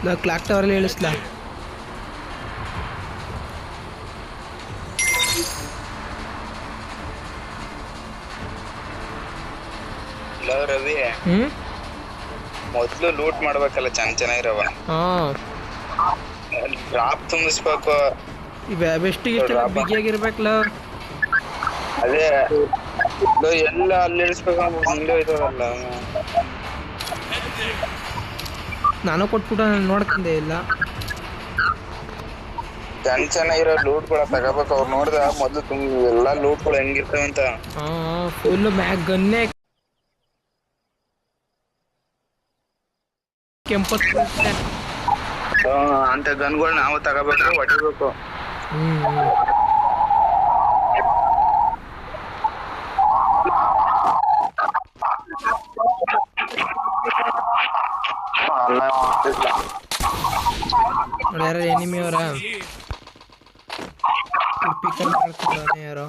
Clock ಟವರಲ್ಲಿ ಇಳಿಸ್ಲಾ? Ravi ಮೊದ್ಲು loot ಮಾಡ್ಬೇಕಲ್ಲ, ಚೆನ್ನಾಗಿರವ. Drop ತುಂಬಿಸ್ಬೇಕು. ಬೆಸ್ಟಿಗೆ ಬಿಗಿಯಾಗಿರ್ಬೇಕಲ್ಲ. ಅದೇ ಎಲ್ಲ ಅಲ್ಲಿ ಇಳಿಸ್ಬೇಕು. ಮುಂದೆ ಹೋಯ್ತದಲ್ಲ. ನಾನು ಕೊಟ್ಬಿಟ್ಟು ನಾನು ನೋಡ್ಕೊಂಡೆ ಇಲ್ಲ. ಚೆನ್ನಾಗಿರೋ ಲೂಟ್ಗಳ ತಗೋಬೇಕು. ಅವ್ರು ನೋಡ್ದ ಮೊದ್ಲು ಎಲ್ಲಾ ಲೂಟ್ಗಳು ಹೆಂಗಿರ್ತವಂತ. ಫುಲ್ ಮ್ಯಾಗ್ ಗನ್ನೇ ಕೆಂಪತ್ತು ಅಂತ ಗನ್ಗಳು ನಾವು ತಗೋಬೇಕು, ಹೊಡಿಬೇಕು. ಯಾರು ಎನಿಮಿ ಅವರ ಪಿಕರ್ ಮಾಡ್ಕೊಂಡವನೇ ಯಾರೋ.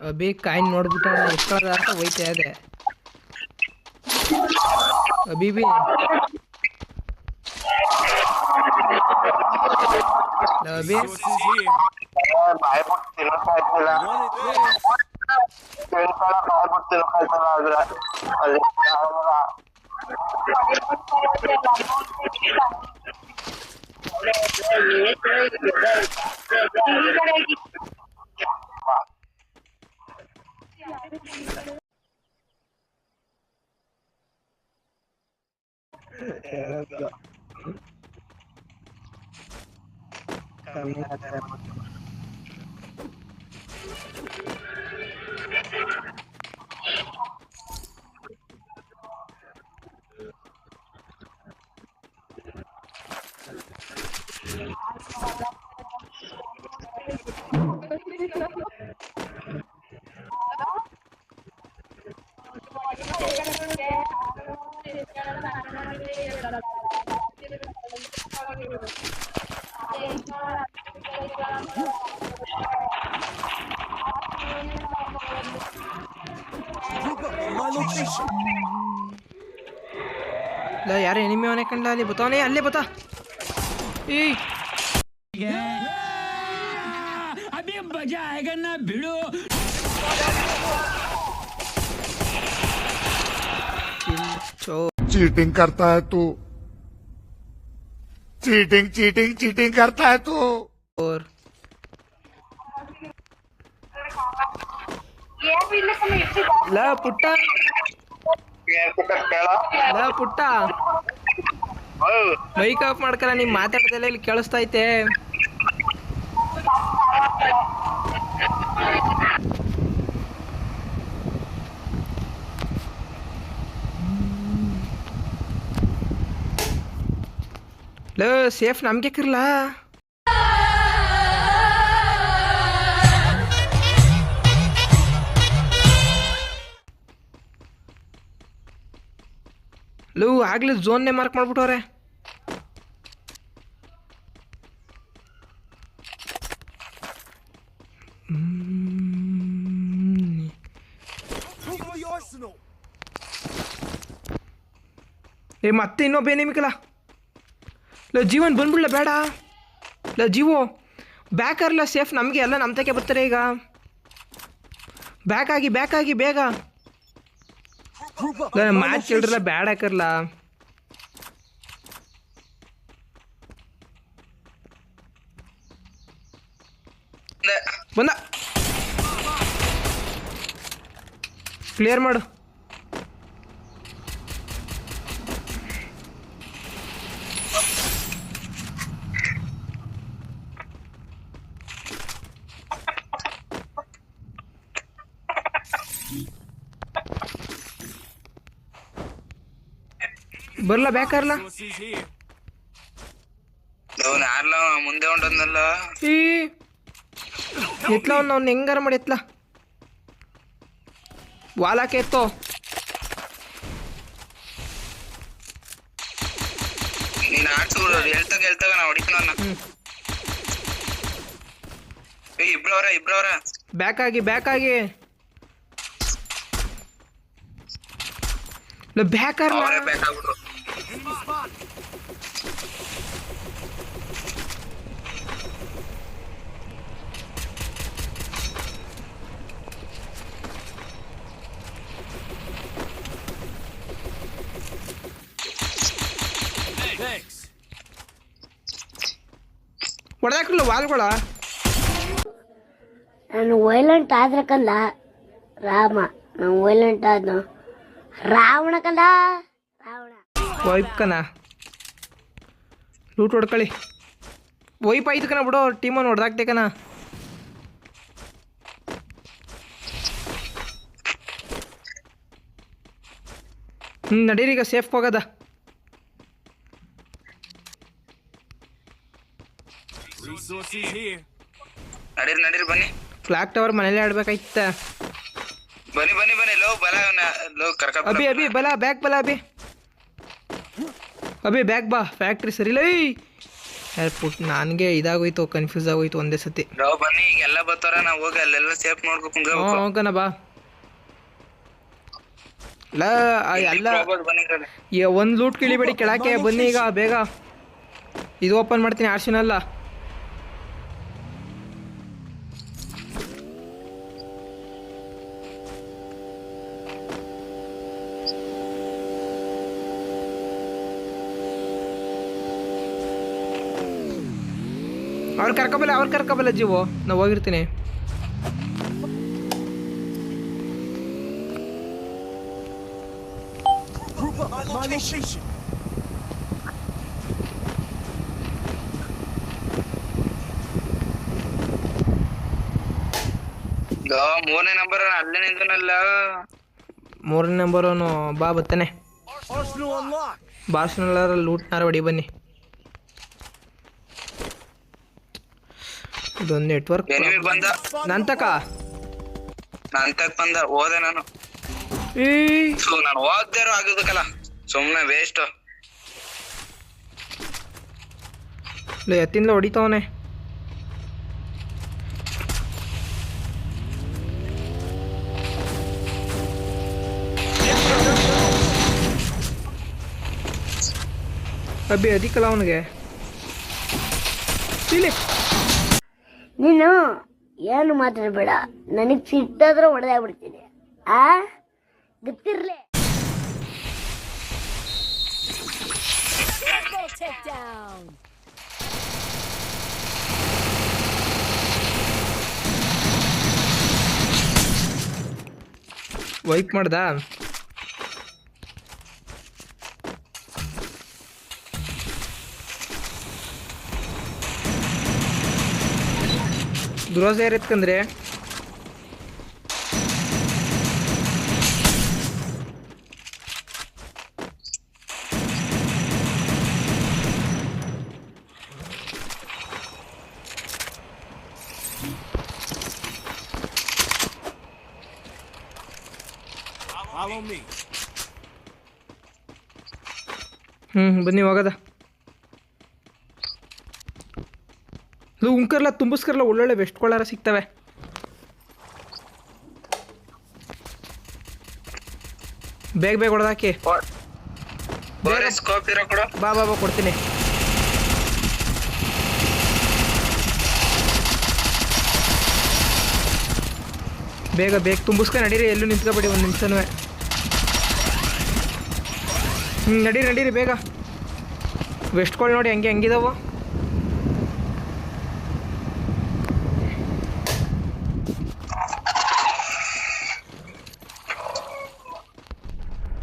ಅಭಿ ಕಾಯಿನ್ ನೋಡ್ಬಿಟ್ಟು ಎಷ್ಟದ ಅಂತ ಹೋಯ್ತಾ ಇದೆ. ಅಭಿ ಭೀ ಅಭಿ यार एनिमी होने कंडा ले बताओ नहीं अल्ले बता ए अभी मजा आएगा ना भिड़ो चीटिंग करता है तू चीटिंग चीटिंग चीटिंग करता है तू और ला पुट्टा ला ಪುಟ್ಟ ಮೈಕ್ ಆಫ್ ಮಾಡ್ಕಲ್ಲ. ನೀವ್ ಮಾತಾಡ್ದಲ್ಲ ಇಲ್ಲಿ ಕೇಳಿಸ್ತಾ ಐತೆ. ಲೋ ಸೇಫ್ ನಮ್ಗೆ ಕಿರ್ಲಾ ಲೋ ಆಗ್ಲೇ ಝೋನ್ನೇ ಮಾರ್ಕ್ ಮಾಡ್ಬಿಟ್ಟವ್ರೆ. ಏ ಮತ್ತೆ ಇನ್ನೊಬ್ಬ ಏನೇಮಿಕಲ್ಲ ಇಲ್ಲ ಜೀವನ್ ಬಂದ್ಬಿಡ್ಲ ಬೇಡ ಇಲ್ಲ ಜೀವೋ ಬ್ಯಾಕ್ ಅರ್ಲ ಸೇಫ್ ನಮಗೆ ಎಲ್ಲ ನಮ್ಮ ತಕ್ಕೆ ಬರ್ತಾರೆ. ಈಗ ಬ್ಯಾಕ್ ಆಗಿ ಬೇಗ ಮ್ಯಾಚ್ ಹೇಳ್ರಲ್ಲ ಬ್ಯಾಡ್ ಹಾಕರ್ಲ. ಬಂದ ಕ್ಲಿಯರ್ ಮಾಡು. ಬರ್ಲ ಬ್ಯಾಕರ್ಲ ಮುಂದೆ ಹೊಂಟದ್ನಲ್ಲ. ಈ ಎತ್ಲ ಅವ್ನು ಹೆಂಗಾರ ಮಾಡಿ ಎತ್ಲ ವಾಲಾಕೆ ಎತ್ತೋ. ನೀನ್ ಆಡ್ಸ್ಬಿಡು ಹೇಳ್ತಾಗ ನಾ ಹೊಡಿತಾನ. ಇಬ್ರವ್ರ ಬ್ಯಾಕ್ ಆಗಿ ಬ್ಯಾಕ್ ಆಗಿ ಬ್ಯಾಕ್ ಅವರೇ ಬೇಕಾಗ್ಬಿಟ್ರು. ಹೊಡೆದಾಕ್ರಲ್ಲ ವಾಲ್ಗಳ. ನಾನು ವೈಲೆಂಟ್ ಆದ್ರೆ ಕಂದ ರಾಮ, ನಾನು ವೈಲೆಂಟ್ ಆದ್ನು ರಾವಣ ಕಂದ ರಾವಣ. ವೈಪ್ ಕನ ಲೂಟ್ ಹೊಡ್ಕೊಳ್ಳಿ. ವೈಪ್ ಆಯ್ತು ಕಣ ಬಿಡು, ಟೀಮನ್ನು ಹೊಡೆದಾಕ್ತೆ ಕಣ. ನಡೀರಿ ಈಗ ಸೇಫ್ ಹೋಗದ. ನಡೀರಿ ಬನ್ನಿ. ಫ್ಲಾಗ್ ಟವರ್ ಮನೇಲಿ ಆಡ್ಬೇಕಾಯ್ತ. ಬನ್ನಿ ಲೋ ಬಲ ಅಭಿ ಅಭಿ ಬಲ ಬ್ಯಾಕ್ ಬಲ ಅಭಿ ಬ್ಯಾಕ್ ಬಾ. ಫ್ಯಾಕ್ಟ್ರಿ ಸರಿಲ್ಲ ಏರ್ಪೋರ್ಟ್. ನನಗೆ ಇದಾಗೋಯ್ತು, ಕನ್ಫ್ಯೂಸ್ ಆಗೋಯ್ತು ಒಂದೇ ಸತಿ. ಬನ್ನಿ ಈಗ ಎಲ್ಲ ಬರ್ತಾರ, ನಾವು ಹೋಗಿ ಅಲ್ಲೆಲ್ಲ ಸೇಫ್ ನೋಡ್ಬೇಕು. ಹೋಗಣ ಬಾ. ಎಲ್ಲ ಒಂದು ಲೂಟ್ ಕಿಳಿಬೇಡಿ ಕೆಳಕ್ಕೆ ಬನ್ನಿ ಈಗ ಬೇಗ. ಇದು ಓಪನ್ ಮಾಡ್ತೀನಿ ಆರ್ಸಿನಲ್ಲ. ಅವ್ರು ಕರ್ಕೊಬಲ್ಲ ಜೀವೋ, ನಾವು ಹೋಗಿರ್ತೀನಿ. ಮೂರನೇ ನಂಬರ್ ಅಲ್ಲೇ ನಿಂತನಲ್ಲ. ಮೂರನೇ ನಂಬರ್ ಅವನು ಬಾ ಬತ್ತಾನೆ. ಬಾರ್ಸ್ನಲ್ಲ ಲೂಟ್ನಾರ ಹೊಡಿ ಬನ್ನಿ. ಇದೊಂದು ನೆಟ್ವರ್ಕ್ ಬಂದ ನಂತಕ ಬಂದ ಹೋದೆ ನಾನು. ನಾನು ಹೋಗ್ದೇರೋ ಆಗಿದ್ದಕ್ಕಲ್ಲ, ಸುಮ್ನೆ ವೇಸ್ಟ್. ಎತ್ತಿಂದ ಹೊಡಿತಾವನೆ. ಅಬ್ಬಿ ಅದಿಕ್ಕಲ್ಲ ಅವನಿಗೆ. ನೀನು ಏನು ಮಾತಾಡಬೇಡ, ನನಗೆ ಸಿಟ್ಟಾದ್ರೆ ಹೊಡೆದಾಗ್ಬಿಡ್ತೀನಿ. ಗೊತ್ತಿರ್ಲಿ. ವೈಪ್ ಮಾಡ್ದ. ದುರೋಸ ಯಾರಿತ್ಕಂದ್ರೆ ಬನ್ನಿ ಹೋಗದ. ಉಂಕರ್ಲ ತುಂಬಿಸ್ಕರ್ಲ ಒಳ್ಳೊಳ್ಳೆ ವೆಸ್ಟ್ಕೊಳ್ಳಾರ ಸಿಗ್ತವೆ. ಬೇಗ ಹೊಡೆದಾಕಿ. ಬಾ ಬಾ ಬಾ ಕೊಡ್ತೀನಿ. ಬೇಗ ತುಂಬಿಸ್ಕೊಂಡು ನಡೀರಿ, ಎಲ್ಲೂ ನಿಂತ್ಕೊಬೇಡಿ ಒಂದು ನಿಮಿಷನೂ. ನಡೀರಿ ಬೇಗ. ವೆಸ್ಟ್ಗಳು ನೋಡಿ ಹೆಂಗಿದಾವು.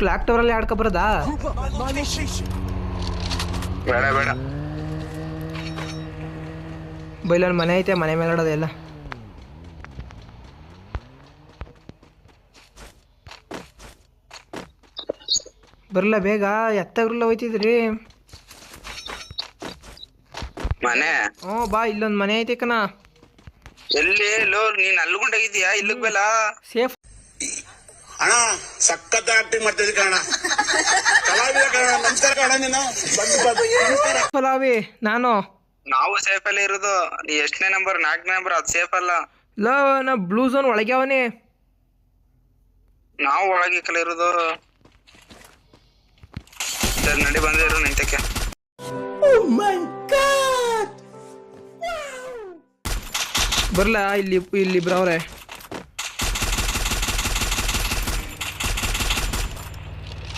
ಕ್ಲಾಕ್ ಟವರಲ್ಲಿ ಆಡ್ಕೊಬರದಾ? ಬೇಡ ಬೈಲಲ್ಲಿ ಮನೆ ಐತೆ, ಮನೆ ಮೇಲೆ ಆಡೋದೆಲ್ಲ. ಬರಲ್ಲ ಬೇಗ, ಎತ್ತಾಗ್ರಲ್ಲ ಹೋಯ್ತಿದ್ರಿ ಮನೆ. ಬಾ, ಇಲ್ಲೊಂದು ಮನೆ ಐತೆ ಕಣ. ಎಲ್ಲಿ ಲೋ, ನೀನ್ ಅಲ್ಗೊಂಡಾಗಿದ್ಯಾ? ಇಲ್ಲಿಗೆ ಬೇಲ ಸೇಫ್ ಅಣ್ಣ. ಸಖತ್ ಆಕ್ಟಿಂಗ್ ಮಾಡ್ತಿದ್ದೆ ಕಣ, ಕಲಾವಿದ ಕಣ. ನಮಸ್ಕಾರ ಕಣ. ನೀನು ಫಲಾವಿ ನಾನು ನಾವು ಸೇಫ್ ಅಲ್ಲಿ ಇರೋದು. ನೀ ಎಷ್ಟನೇ ನಂಬರ್? 4ನೇ ನಂಬರ್. ಅದು ಸೇಫ್ ಅಲ್ಲ. ಇಲ್ಲ ನಾ ಬ್ಲೂ ಝೋನ್ ಒಳಗೆ ಅವನೇ. ನಾವು ಒಳಗೆ ಕಲೆ ಇರೋದು. ಸರಿ ನಡಿ, ಬಂದಿರು ನಿಂತಕ್ಕೆ. ಬರಲ್ಲ ಇಲ್ಲಿ ಇಬ್ರು ಅವ್ರೆ.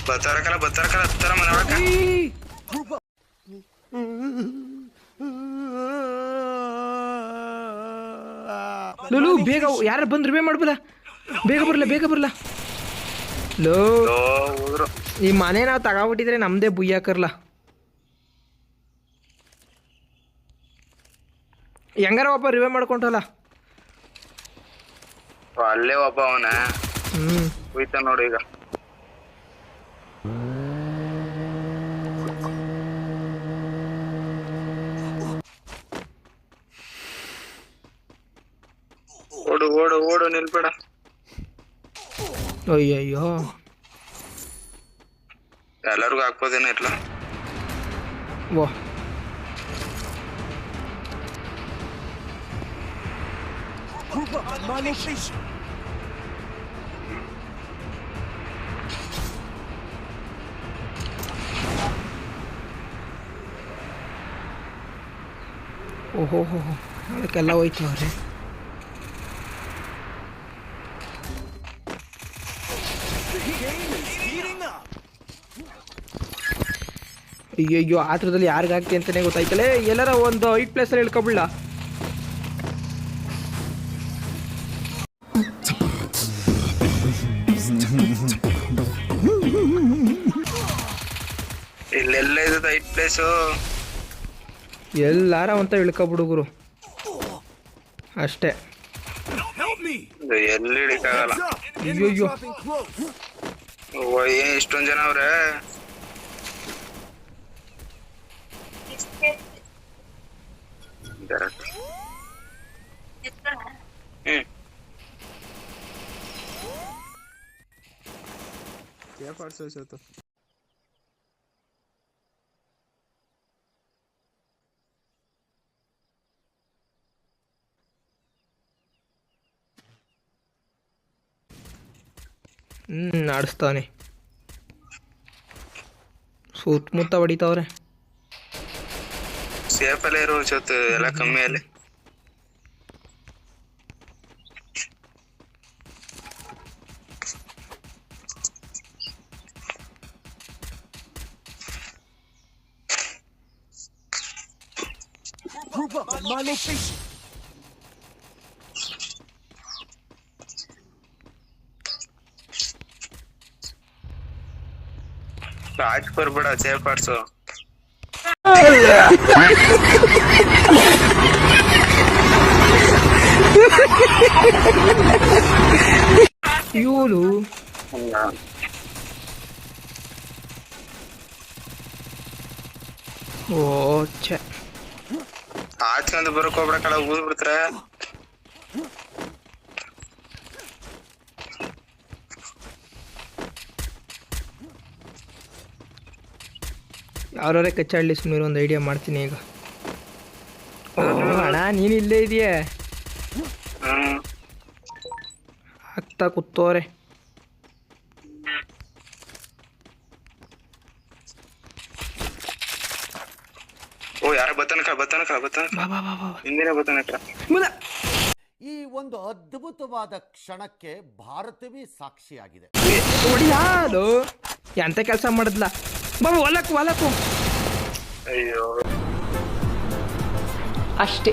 ಬರ್ತಾರಕಲ್ಲ ಹತ್ತಾರ ಮನೆ ಒಳಕ. ಲೋ ಬೇಗ ಯಾರು ಬಂದ್ರು ಬೇ ಮಾಡ್ಬೋದ? ಬೇಗ ಬರಲ್ಲ ಲೋ. ಹೋದ್ರು. ಈ ಮನೆ ನಾವು ತಗೋಬಿಟ್ಟಿದ್ರೆ ನಮ್ದೇ ಬುಯ್ಯಾಕರ್ಲ. ಹೆಂಗಾರ ಒಬ್ಬ ರಿವೇ ಮಾಡ್ಕೊಂಟಲ್ಲ. ಅಲ್ಲೇ ಒಬ್ಬ ಅವನ ಹೋಯ್ತ ನೋಡು ಈಗ. ಓಡು ನಿಲ್ಬೇಡ. ಅಯ್ಯಯ್ಯೋ ಎಲ್ಲರಿಗೂ ಹಾಕ್ಬೋದೇನ ಇಟ್ಲ. ವಾ ಓಹೋ ಅದಕ್ಕೆಲ್ಲ ಹೋಯ್ತು ಅವ್ರೆ. ಅಯ್ಯಯ್ಯೋ ಆತ್ರದಲ್ಲಿ ಯಾರಿಗ ಆಗ್ತಿ ಅಂತಾನೆ ಗೊತ್ತಾಯ್ತಲ್ಲ. ಎಲ್ಲರ ಒಂದು 8 ಪ್ಲೇಸಲ್ಲಿ ಇಳ್ಕೊಬಿಡ್ಲ. ಇಲ್ಲೆಲ್ಲ ಇದ್ದದ 8 ಪ್ಲೇಸು. ಎಲ್ಲಾರ ಅಂತ ಇಳ್ಕೊಬಿಡುಗರು ಅಷ್ಟೇ. ಎಲ್ಲಿ ಹಿಡಿಕಾಗಲ್ಲ. ಅಯ್ಯಯ್ಯೋ ಏನ್ ಇಷ್ಟೊಂದ್ ಜನ ಅವ್ರೆ. ಆಡಿಸ್ತಾನೆ. ಸುತ್ತಮುತ್ತ ಹೊಡಿತಾವ್ರೆ. ಸೇಫ್ ಅಲ್ಲೇ ಇರೋ ಜೊತೆ ಎಲ್ಲ ಕಮ್ಮಿ ಅಲ್ಲಿ. ರಾಜ್ ಬರ್ಬೇಡ, ಸೇಫ್ ಆಡ್ಸು. ಇವಳು ಓ ಛೆ ಆಚ್ಕೊಂಡ್ ಬರಕ್ ಹೋಗ್ಬಿಡಕಲ್ಲ, ಊದ್ ಬಿಡ್ತಾರೆ. ಯಾರವರೇ ಕಚ್ಚಾಡ್ಲಿ ಸುಮ್ಮನೆ ಒಂದು ಐಡಿಯಾ ಮಾಡ್ತೀನಿ ಈಗ. ಅಣ್ಣ ನೀನು ಇಲ್ಲೇ ಇದೆಯಾ? ಆಗ್ತಾ ಕೂತೋರೆ. ಓ ಯಾರ ಬತ್ತನಕ ಹಿಂದಿನ ಬತ್ತನಕ. ಈ ಒಂದು ಅದ್ಭುತವಾದ ಕ್ಷಣಕ್ಕೆ ಭಾರತವೇ ಸಾಕ್ಷಿಯಾಗಿದೆ. ಹೊಡಿಯಾಲು ಎಂತ ಕೆಲಸ ಮಾಡಿದ್ಲ ಬಾಬಾ. ಹೊಲಕ್ಕೂ ಅಯ್ಯೋ ಅಷ್ಟೇ.